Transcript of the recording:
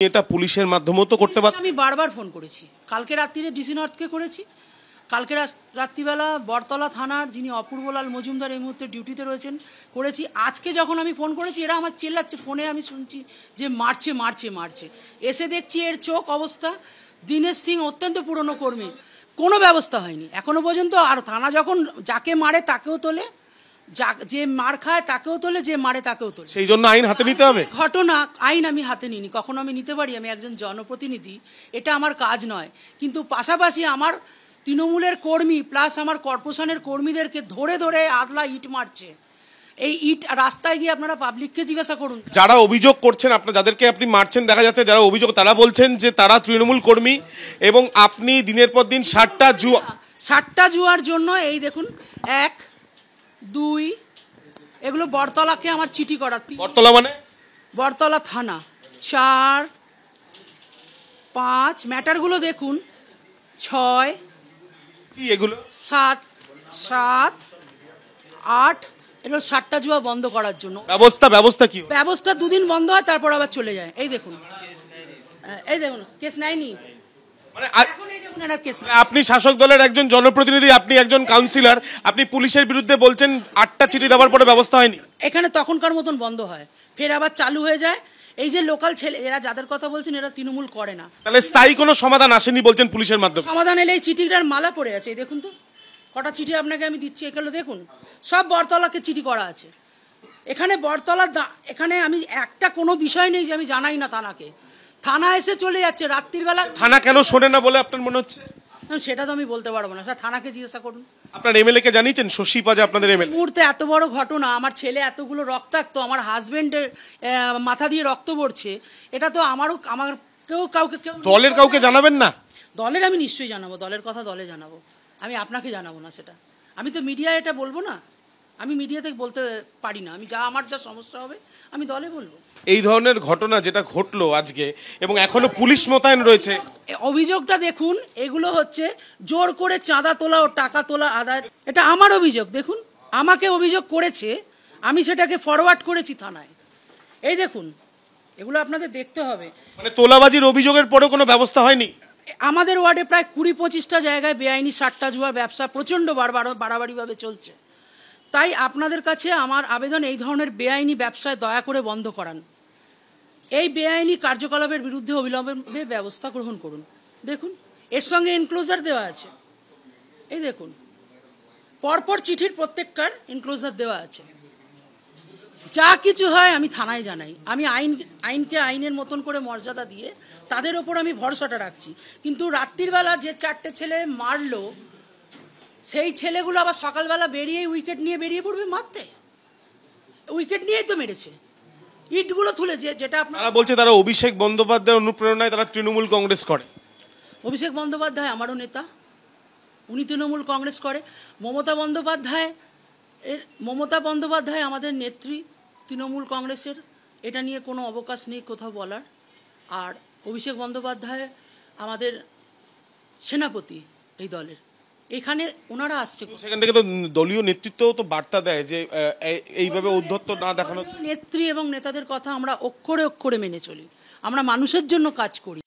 এটা পুলিশের মাধ্যমেও তো করতে পারে। আমি বারবার ফোন করেছি, কালকে রাত্রিরে ডিসি নর্থকে করেছি, কালকে রাত্রিবেলা বরতলা থানার যিনি অপূর্বলাল মজুমদার এই মুহূর্তে ডিউটিতে রয়েছেন করেছি। আজকে যখন আমি ফোন করেছি এরা আমার চেল্লাচ্ছে, ফোনে আমি শুনছি যে মারছে মারছে মারছে। এসে দেখছি এর চোখ অবস্থা, দীনেশ সিং অত্যন্ত পুরনো কর্মী, কোনো ব্যবস্থা হয়নি এখনো পর্যন্ত। আর থানা যখন যাকে মারে তাকেও তোলে, যে মার খায় তাকেও তোলে, যে মারে তাকেও তোলে। সেই জন্য আইন হাতে নিতে হবে। ঘটনা আইন আমি হাতে নিইনি, কখনো আমি নিতে পারি, আমি একজন জনপ্রতিনিধি, এটা আমার কাজ নয়। কিন্তু পাশাপাশি আমার তৃণমূলের কর্মী প্লাস আমার কর্পোরেশনের কর্মীদেরকে ধরে ধরে আদলা ইট মারছে। এই ইট রাস্তায় গিয়ে আপনারা পাবলিককে জিজ্ঞাসা করুন। যারা অভিযোগ করছেন, আপনার যাদেরকে আপনি মারছেন, দেখা যাচ্ছে যারা অভিযোগ তারা বলছেন যে তারা তৃণমূল কর্মী এবং আপনি দিনের পর দিন 60টা জুয়ার জন্য এই দেখুন 1, 2 এগুলো বরতলাকে আমার চিঠি করা। বরতলা মানে বরতলা থানা 4, 5 ম্যাটারগুলো দেখুন, 6 কি এগুলো 7, 8 এগুলো 60টা জুয়া বন্ধ করার জন্য। ব্যবস্থা কি? ব্যবস্থা 2 দিন বন্ধ হয়, তারপর আবার চলে যায়। এই দেখুন কেস নেয়নি। আপনি শাসক দলের একজন জনপ্রতিনিধি, আপনি একজন কাউন্সিলর, আপনি পুলিশের বিরুদ্ধে বলছেন 8টা চিঠি দেওয়ার পরে ব্যবস্থা হয়নি। এখানে তখনকার মতন বন্ধ হয়, ফের আবার চালু হয়ে যায়। এই যে লোকাল ছেলে এরা যাদের কথা বলছেন এরা তৃণমূল করে না। তাহলে স্থায়ী কোনো সমাধান আসেনি বলছেন পুলিশের মাধ্যমে? সমাধান এলে এই চিঠিটার মালা পড়ে আছে, এই দেখুন তো কটা চিঠি আপনাকে আমি দিচ্ছি, এগুলো দেখুন সব বরতলাকে চিঠি করা আছে। এখানে এখানে আমি একটা কোনো বিষয় নেই যে আমি জানাই না থানাকে, থানা এসে চলে যাচ্ছে রাত্রির বেলা। থানা কেন শোনে না বলে আপনার মনে হচ্ছে? সেটা তো আমি বলতে পারবো না, স্যার থানাকে জিজ্ঞাসা করুন। আপনার এমএলএ কে জানিয়েছেন? শশী পাজা আপনাদের এমএলএ মুহূর্তে এত বড় ঘটনা, আমার ছেলে এতগুলো রক্তাক্ত, আমার হাজবেন্ডের মাথা দিয়ে রক্ত পড়ছে, এটা তো আমার কাউকে দলের কাউকে জানাবেন না? দলের আমি নিশ্চয়ই জানাবো, দলের কথা দলে জানাবো, আমি আপনাকে জানাবো না। সেটা আমি তো মিডিয়ায় এটা বলবো না, আমি মিডিয়াতে বলতে পারি না। আমি আমার যা সমস্যা হবে আমি দলে বলবো। এই ধরনের ঘটনা যেটা ঘটলো আজকে এবং এখনো পুলিশ মোতায়েন রয়েছে, অভিযোগটা দেখুন, এগুলো হচ্ছে জোর করে চাঁদা তোলা ও টাকা তোলা আদায়। এটা আমার অভিযোগ, দেখুন আমাকে অভিযোগ করেছে, আমি সেটাকে ফরওয়ার্ড করেছি থানায়। এই দেখুন এগুলো আপনাদের দেখতে হবে। মানে তোলাবাজির অভিযোগের পরেও কোনো ব্যবস্থা হয়নি? আমাদের ওয়ার্ডে প্রায় 20-25টা জায়গায় বেআইনি 60টা জুয়ার ব্যবসা প্রচণ্ড বাড়াবাড়িভাবে চলছে। তাই আপনাদের কাছে আমার আবেদন, এই ধরনের বেআইনি ব্যবসায় দয়া করে বন্ধ করান। এই বেআইনি কার্যকলাপের বিরুদ্ধে অবিলম্বে ব্যবস্থা গ্রহণ করুন। দেখুন এর সঙ্গে এনক্লোজার দেওয়া আছে, এই দেখুন পরপর চিঠির প্রত্যেকটার এনক্লোজার দেওয়া আছে। যা কিছু হয় আমি থানায় জানাই, আমি আইনকে আইনের মতন করে মর্যাদা দিয়ে তাদের ওপর আমি ভরসাটা রাখছি। কিন্তু রাত্রির বেলা যে 4টে ছেলে মারলো, সেই ছেলেগুলো আবার সকালবেলা বেরিয়েই উইকেট নিয়ে বেরিয়ে পড়বে মারতে। উইকেট নিয়েই তো মেরেছে, ইটগুলো তুলে। যেটা আপনারা বলছে তারা অভিষেক বন্দ্যোপাধ্যায়ের অনুপ্রেরণায় তারা তৃণমূল কংগ্রেস করে। অভিষেক বন্দ্যোপাধ্যায় আমারও নেতা, উনি তৃণমূল কংগ্রেস করে। মমতা বন্দ্যোপাধ্যায় আমাদের নেত্রী, তৃণমূল কংগ্রেসের, এটা নিয়ে কোনো অবকাশ নেই কোথাও বলার। আর অভিষেক বন্দ্যোপাধ্যায় আমাদের সেনাপতি এই দলের, এখানে ওনারা আসছে। সেখান থেকে তো দলীয় নেতৃত্ব তো বার্তা দেয় যে এইভাবে উদ্ধত্ত না দেখানো। নেত্রী এবং নেতাদের কথা আমরা অক্ষরে অক্ষরে মেনে চলি, আমরা মানুষের জন্য কাজ করি।